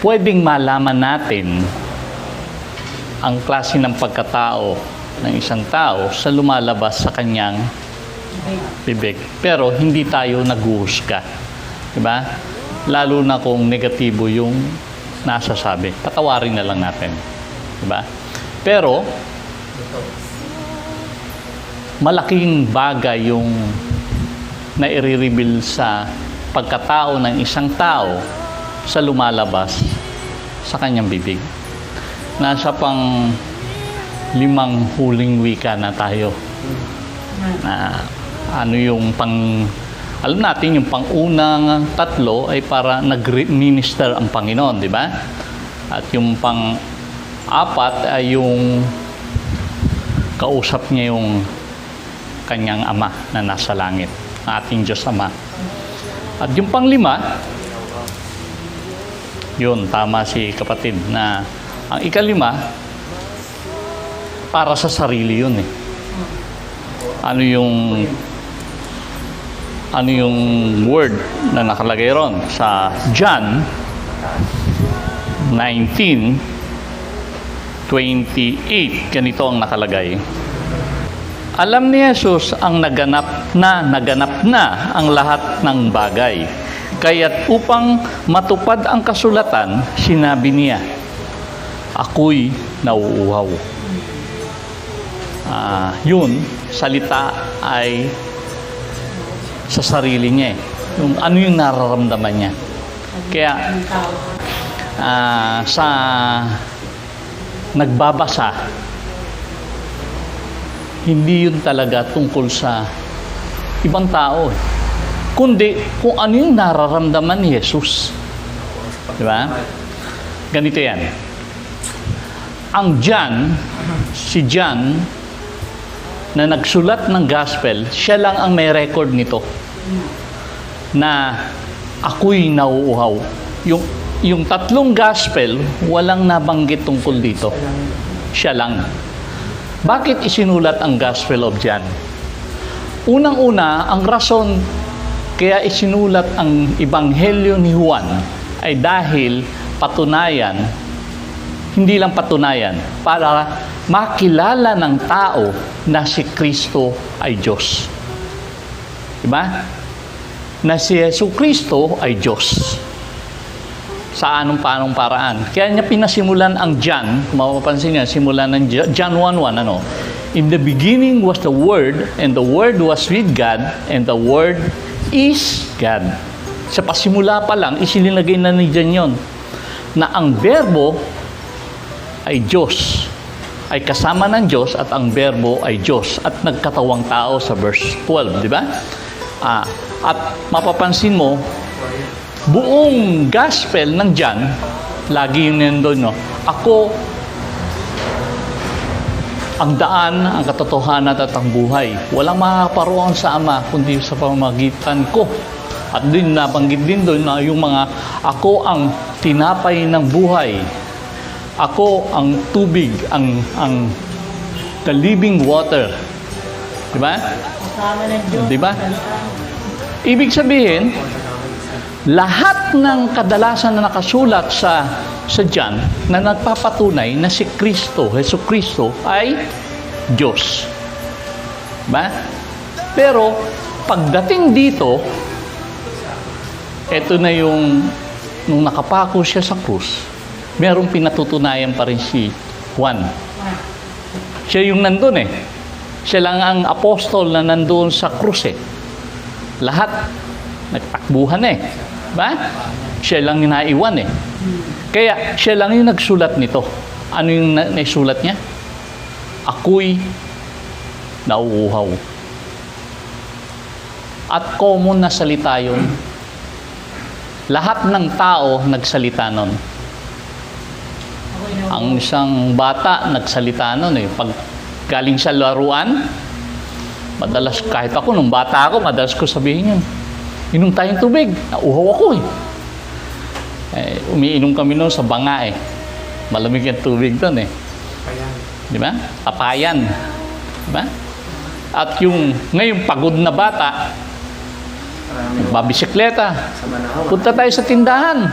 pwedeng malaman natin ang klase ng pagkatao ng isang tao sa lumalabas sa kanyang bibig. Pero hindi tayo naghuhusga. Diba? Lalo na kung negatibo yung nasasabi. Patawarin na lang natin. Diba? Pero, malaking bagay yung nai-reveal sa pagkatao ng isang tao sa lumalabas sa kanyang bibig. Nasa pang 5 huling wika na tayo. Na ano yung alam natin yung pang-unang 3 ay para nag-minister ang Panginoon, di ba? At yung pang-4 ay yung kausap niya yung kanyang Ama na nasa langit, ating Diyos Ama. At yung pang-5, yun, tama si kapatid, na ang ika-5, para sa sarili yun eh. Ano yung word na nakalagay ron sa John 19:28. Ganito ang nakalagay. Alam ni Jesus ang naganap na ang lahat ng bagay. Kaya't upang matupad ang kasulatan, sinabi niya, ako'y nauuhaw. Yun, salita ay sa sarili niya eh. Yung, ano yung nararamdaman niya. Kaya, sa nagbabasa, hindi yun talaga tungkol sa ibang tao. Kundi kung ano yung nararamdaman ni Jesus. Di ba? Ganito yan. Ang si John, na nagsulat ng gospel, siya lang ang may record nito. Na ako'y nauuhaw. Yung 3 gospel, walang nabanggit tungkol dito. Siya lang. Bakit isinulat ang Gospel of John? Unang-una, ang rason kaya isinulat ang Ebanghelyo ni Juan ay dahil patunayan, hindi lang patunayan, para makilala ng tao na si Kristo ay Diyos. Diba? Na si Jesucristo ay Diyos. Sa anong paraan. Kaya niya pinasimulan ang John, kung mapapansin niya, simulan ng John 1:1, In the beginning was the Word, and the Word was with God, and the Word is God. Sa pasimula pa lang, isinilagay na ni John yun, na ang Berbo ay Diyos, ay kasama ng Diyos, at ang Berbo ay Diyos, at nagkatawang tao sa verse 12, di ba? At mapapansin mo, buong gospel ng John, lagi yun nandun, ako ang daan, ang katotohanan at ang buhay. Walang makakaparoon sa Ama kundi sa pamamagitan ko. At din nabanggit din doon na yung mga ako ang tinapay ng buhay. Ako ang tubig, ang the living water. Di ba? Di ba? Ibig sabihin, lahat ng kadalasan na nakasulat sa John na nagpapatunay na si Kristo, Jesucristo ay Diyos. Ba? Pero pagdating dito, ito na yung nung nakapako siya sa krus, merong pinatutunayan pa rin si Juan. Siya yung nandun eh. Siya lang ang apostol na nandun sa krus eh. Lahat nagtakbuhan eh. Ba? Siya lang yung naiwan eh. Kaya siya lang yung nagsulat nito. Ano yung naisulat niya? Ako'y nauuhaw. At common na salita yun. Lahat ng tao nagsalita nun. Ang isang bata nagsalita nun eh. Pag galing sa laruan, madalas, kahit ako, nung bata ako, madalas ko sabihin yun. Inom tayong tubig. Nauuhaw ako eh. Umiinom kami noon sa banga eh. Malamig yung tubig doon eh. Di ba? Tapayan. Di ba? At yung ngayong pagod na bata, babisikleta. Punta tayo sa tindahan.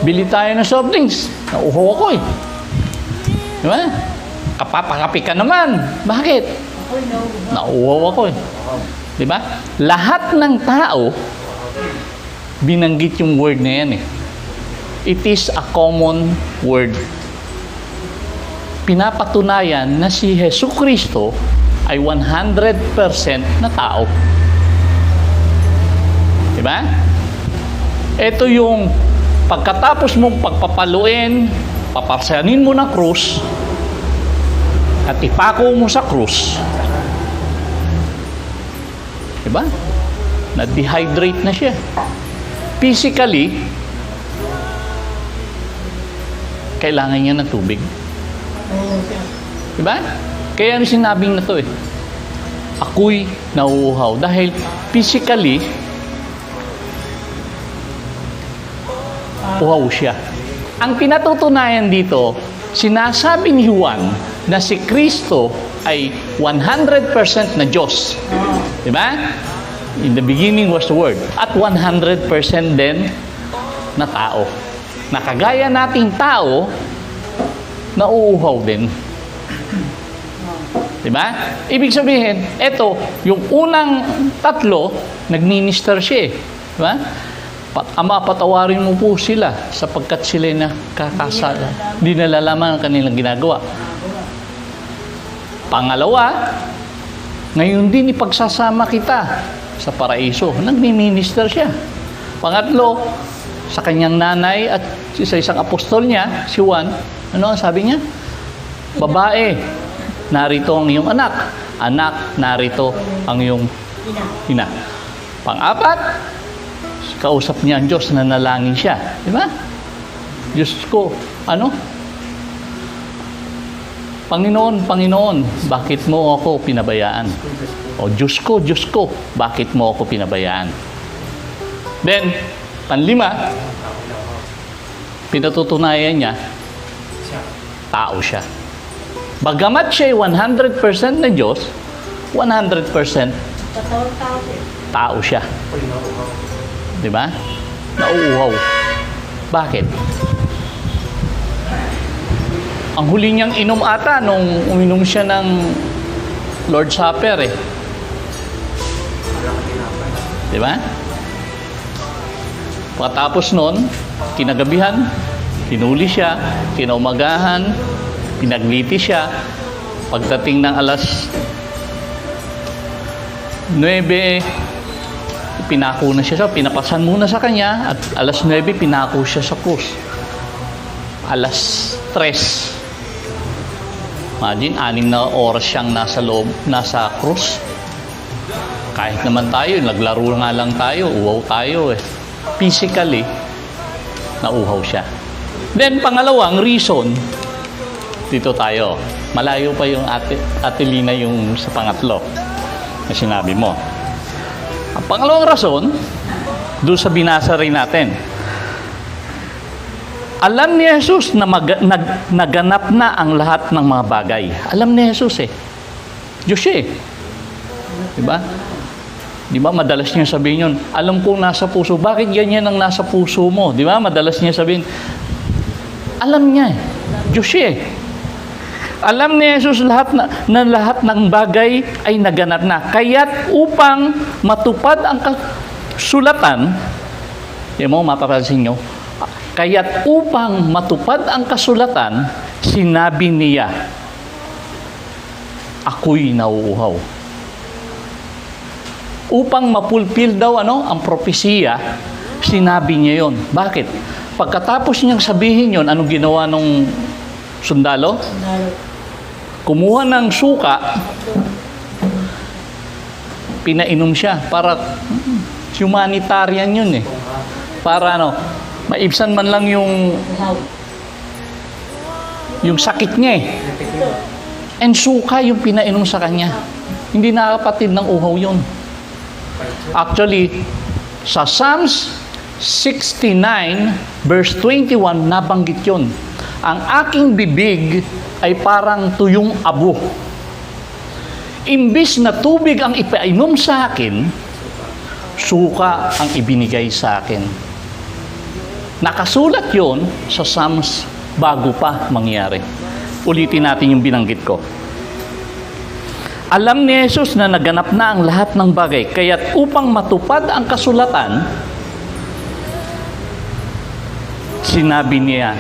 Bili tayo ng soft drinks. Nauuhaw ako eh. Di ba? Kapapakapi ka naman. Bakit? Nauuhaw ako eh. Di ba? Lahat ng tao, binanggit yung word na yan eh. It is a common word. Pinapatunayan na si Hesus Kristo ay 100% na tao. Di ba? Ito yung pagkatapos mong pagpapaluin, paparsanin mo ng krus, at ipako mo sa krus. Di ba? Na-dehydrate na siya. Physically, kailangan niya ng tubig. Di ba? Kaya ano sinabing na to eh. Ako'y nauuhaw. Dahil physically, uhaw siya. Ang pinatutunayan dito, sinasabi ni Juan na si Kristo ay 100% na Diyos. Di ba? In the beginning was the Word. At 100% din na tao. Nakagaya nating tao, nauuhaw din. Diba? Ibig sabihin, eto, yung unang tatlo, nagminister siya eh. Diba? Ama, patawarin mo po sila sapagkat sila nakakasala. Di nalalaman ang kanilang ginagawa. Pangalawa, ngayon din ipagsasama kita sa paraiso. Nagmi-minister siya. Pangatlo, sa kanyang nanay at sa isang apostol niya, si Juan, ano ang sabi niya? Babae, narito ang iyong anak. Anak, narito ang iyong ina. Pang-apat, kausap niya ang Diyos, nanalangin siya. Di ba? Diyos ko, ano? Panginoon, Panginoon, bakit mo ako pinabayaan? O Diyos ko, bakit mo ako pinabayaan? Then, panlima, pinatutunayan niya, tao siya. Bagamat siya ay 100% na Diyos, 100% tao siya. Diba? Nauuhaw. Bakit? Ang huli niyang inom ata nung uminom siya ng Lord's Supper eh. Diba? Pagkatapos nun, kinagabihan, hinuli siya, kinaumagahan, pinagliti siya. Pagdating ng alas 9, pinako na siya. Pinapasan muna sa kanya at alas 9, pinako siya sa krus. Alas 3. Imagine, 6 na oras siyang nasa loob, nasa krus. Kahit naman tayo, naglaro nga lang tayo, uhaw tayo eh. Physically, nauhaw siya. Then, pangalawang reason, dito tayo. Malayo pa yung Ate Lina yung sa pangatlo na sinabi mo. Ang pangalawang rason, doon sa binasa rin natin. Alam ni Jesus na naganap na ang lahat ng mga bagay. Alam ni Jesus eh. Diyos siya eh. Diba? Diba? Madalas niya sabihin yun, alam kong nasa puso. Bakit ganyan ang nasa puso mo? Diba? Madalas niya sabihin, alam niya eh. Diyos siya eh. Alam ni Jesus lahat na lahat ng bagay ay naganap na. Kaya't upang matupad ang kasulatan, di mo mapapansin nyo, kaya't upang matupad ang kasulatan, sinabi niya, ako'y nauuhaw. Upang mapulpil daw ang propesiya, sinabi niya yon. Bakit? Pagkatapos niyang sabihin yon, anong ginawa nung sundalo? Kumuha ng suka, pinainom siya para humanitarian yun eh. Para maibsan man lang yung sakit niya eh. And suka yung pinainom sa kanya. Hindi nakakapatid ng uhaw yun. Actually, sa Psalms 69 verse 21 nabanggit yun. Ang aking bibig ay parang tuyong abo. Imbis na tubig ang ipainom sa akin, suka ang ibinigay sa akin. Nakasulat yon sa Psalms bago pa mangyari. Ulitin natin yung binanggit ko. Alam ni Jesus na naganap na ang lahat ng bagay, kaya't upang matupad ang kasulatan, sinabi niya,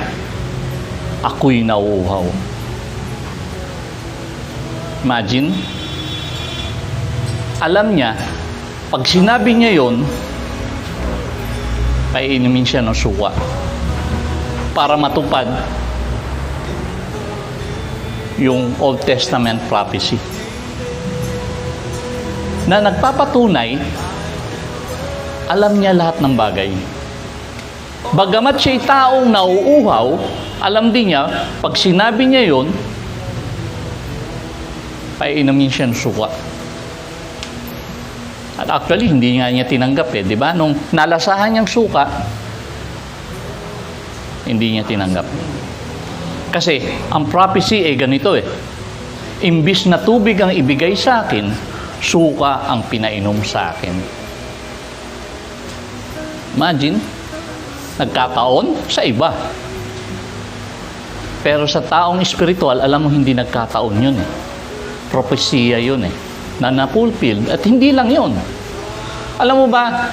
ako'y nauuhaw. Imagine, alam niya, pag sinabi niya yon, painumin siya ng suka para matupad yung Old Testament prophecy na nagpapatunay alam niya lahat ng bagay. Bagamat siya'y taong nauuhaw, alam din niya, pag sinabi niya yon, painumin siya ng suka. At actually, hindi nga niya tinanggap di ba? Nung nalasahan niyang suka, hindi niya tinanggap. Kasi, ang prophecy ganito Imbis na tubig ang ibigay sa akin, suka ang pinainom sa akin. Imagine, nagkataon sa iba. Pero sa taong espiritual, alam mo hindi nagkataon yun Propesya yun na napulfilled. At hindi lang yun. Alam mo ba,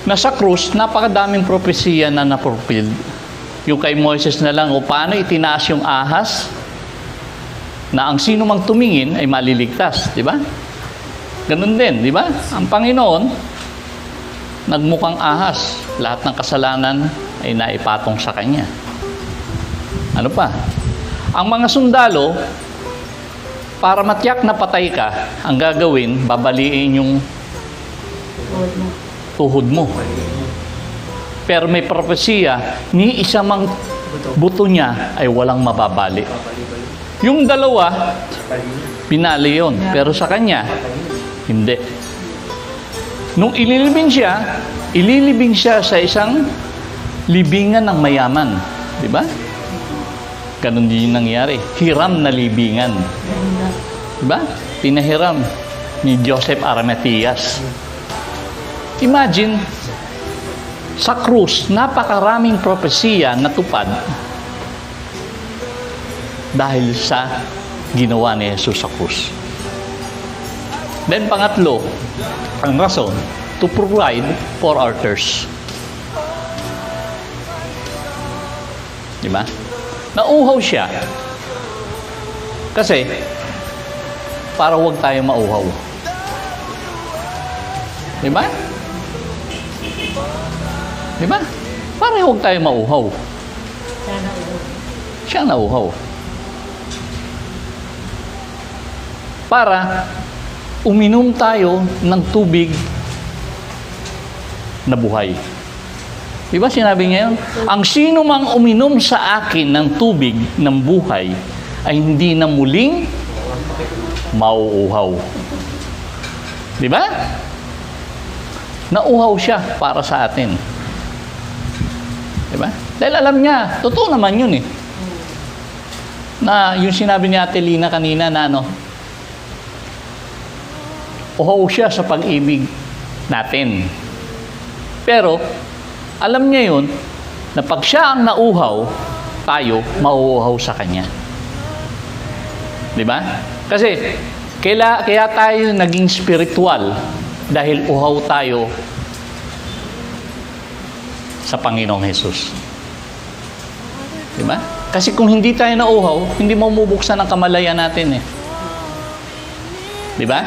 nasa krus, napakadaming propesya na napulfilled. Yung kay Moises na lang, o paano itinaas yung ahas, na ang sino mang tumingin ay maliligtas. Di ba? Ganun din, di ba? Ang Panginoon, nagmukhang ahas. Lahat ng kasalanan ay naipatong sa Kanya. Ano pa? Ang mga sundalo, para matiyak na patay ka, ang gagawin, babaliin yung tuhod mo. Pero may propesya, ni isa mang buto niya ay walang mababali. Yung dalawa, binali yun. Pero sa kanya, hindi. Nung ililibing siya sa isang libingan ng mayaman. Di ba? Ganon din yung nangyari. Hiram na libingan. Diba? Pinahiram ni Joseph Arimatheas. Imagine, sa krus, napakaraming propesiya natupad dahil sa ginawa ni Jesus sa krus. Then pangatlo, ang rason, to provide for our thirst. Diba? Nauuhaw siya. Kasi, para huwag tayo mauhaw. Diba? Diba? Para huwag tayo mauhaw. Siya nauuhaw. Para uminom tayo ng tubig na buhay. Diba sinabi niya yun? Ang sino mang uminom sa akin ng tubig ng buhay ay hindi na muling mauuhaw. Diba? Nauuhaw siya para sa atin. Diba? Dahil alam niya, totoo naman yun na yung sinabi ni Ate Lina kanina na uhaw siya sa pag-ibig natin. Pero, alam niya yun, na pag siya ang nauuhaw, tayo mauuhaw sa kanya. Diba? Kasi, kaya tayo naging spiritual dahil uhaw tayo sa Panginoong Jesus. Diba? Kasi kung hindi tayo nauuhaw, hindi mamubuksan ang kamalayan natin Diba?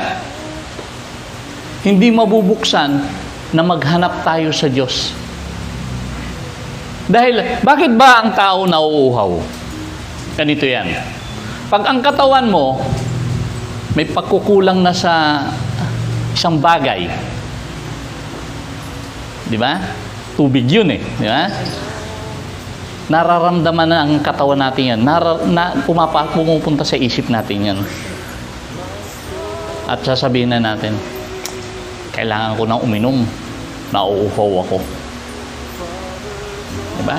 Hindi mabubuksan na maghanap tayo sa Diyos. Dahil, bakit ba ang tao nauuhaw? Ganito yan. Pag ang katawan mo, may pagkukulang na sa isang bagay. Di ba? Tubig yun di ba? Nararamdaman na ang katawan natin yan. Pumupunta sa isip natin yan. At sasabihin na natin, kailangan ko nang uminom. Nauuhaw ako. Diba?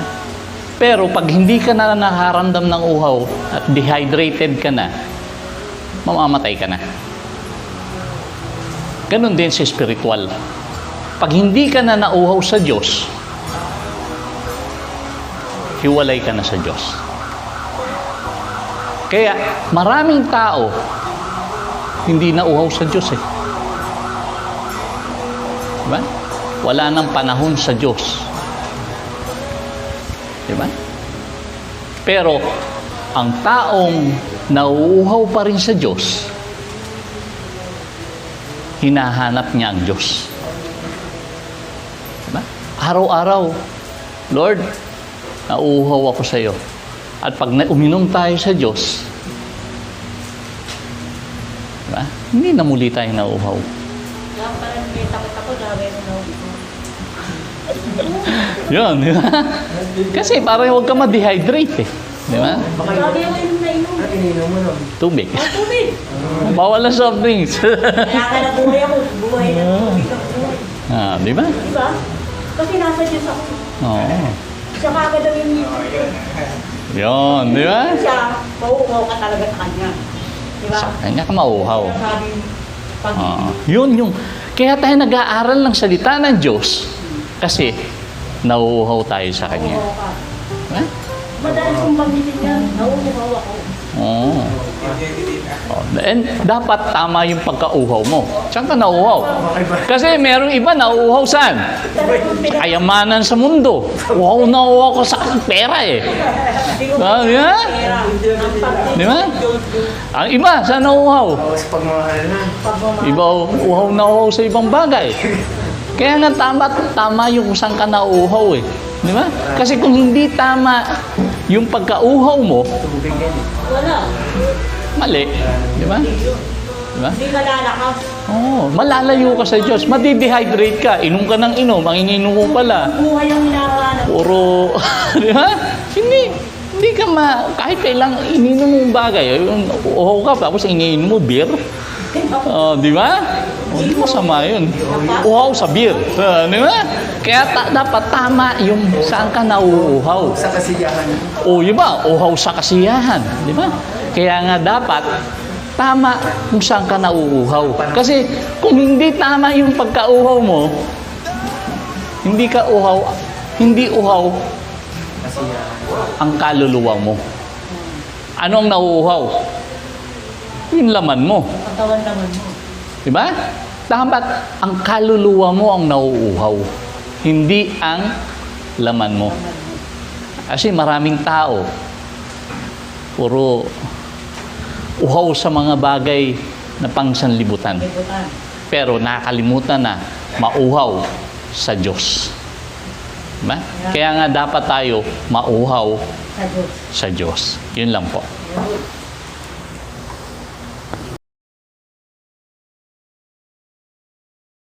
Pero pag hindi ka na nakaramdam ng uhaw at dehydrated ka na, mamamatay ka na. Ganon din sa spiritual. Pag hindi ka na nauhaw sa Diyos, hiwalay ka na sa Diyos. Kaya maraming tao hindi na uhaw sa Diyos eh. Diba? Wala nang panahon sa Diyos. Diba? Pero ang taong nauuhaw pa rin sa Diyos, hinahanap niya ang Diyos. Diba? Araw-araw, Lord, nauuhaw ako sa iyo. At pag uminom tayo sa Diyos, diba? Hindi na muli tayo nauuhaw. Kaya parang may takot ako, lagay mo na ulit. Yun, di ba? Kasi parang huwag ka ma-dehydrate eh. Di ba? Lagay mo inom na inom. Ininom mo nun. Tubig. Ang tubig. Bawal na soft drinks. Kaya ka na buhay ako, buhay na tubig ang buhay. Di ba? Diba? Kasi nasa Diyos ako. Oo. Siya kagad daw yung Yun, di ba? siya, mauuhaw ka talaga sa kanya. Diba? Sa kanya ka mauhaw. Sabi, pag Yun yung... Kaya tayo nag-aaral ng salita ng Diyos kasi nauuhaw tayo sa Kanya. mauuhaw ka. Eh? Madalas kong banggitin niya, nauuhaw ako. Oo. And dapat tama yung pagkauhaw mo. Saan ka nauuhaw? Kasi merong iba nauuhaw saan? Sa kayamanan sa mundo. Uhaw na uhaw ko sa pera eh. Di ba? Di ba? Ang iba, saan nauuhaw? Tapos pagmamahal na. Iba, uhaw na uhaw sa ibang bagay. Kaya nga tama yung kung saan ka nauuhaw eh. Di ba? Kasi kung hindi tama yung pagkauhaw mo, Tubig yan eh. Wala. mali. Di ba? Di ba? Hindi ka lalakas. Oo, malalayo ka sa Diyos. Madidehydrate ka. Inom ka ng inom. Ang ininom mo pala. Buhay ang hinahanap. Puro, di ba? Hindi ka kahit kailang ininom mo yung bagay. Uhaw ka, tapos ininom mo beer. Di ba? Hindi mo sama yun. Uhaw sa beer. Di ba? Kaya dapat tama yung saan ka nauuhaw. Sa kasiyahan. O, yun ba? Uhaw sa kasiyahan. Di ba? Kaya nga dapat tama kung saan ka nauuhaw. Kasi kung hindi tama yung pagkauhaw mo, hindi uhaw Kasiyahan. ang kaluluwa mo. Ano ang nauuhaw? Yung laman mo. Katawan naman mo. Di ba? Dapat ang kaluluwa mo ang nauuhaw. Hindi ang laman mo. Kasi maraming tao, puro uhaw sa mga bagay na pangsanlibutan. Libutan. Pero nakakalimutan na mauhaw sa Diyos. Diba? Kaya nga dapat tayo mauhaw Sa Diyos. sa Diyos. Yun lang po. Yun.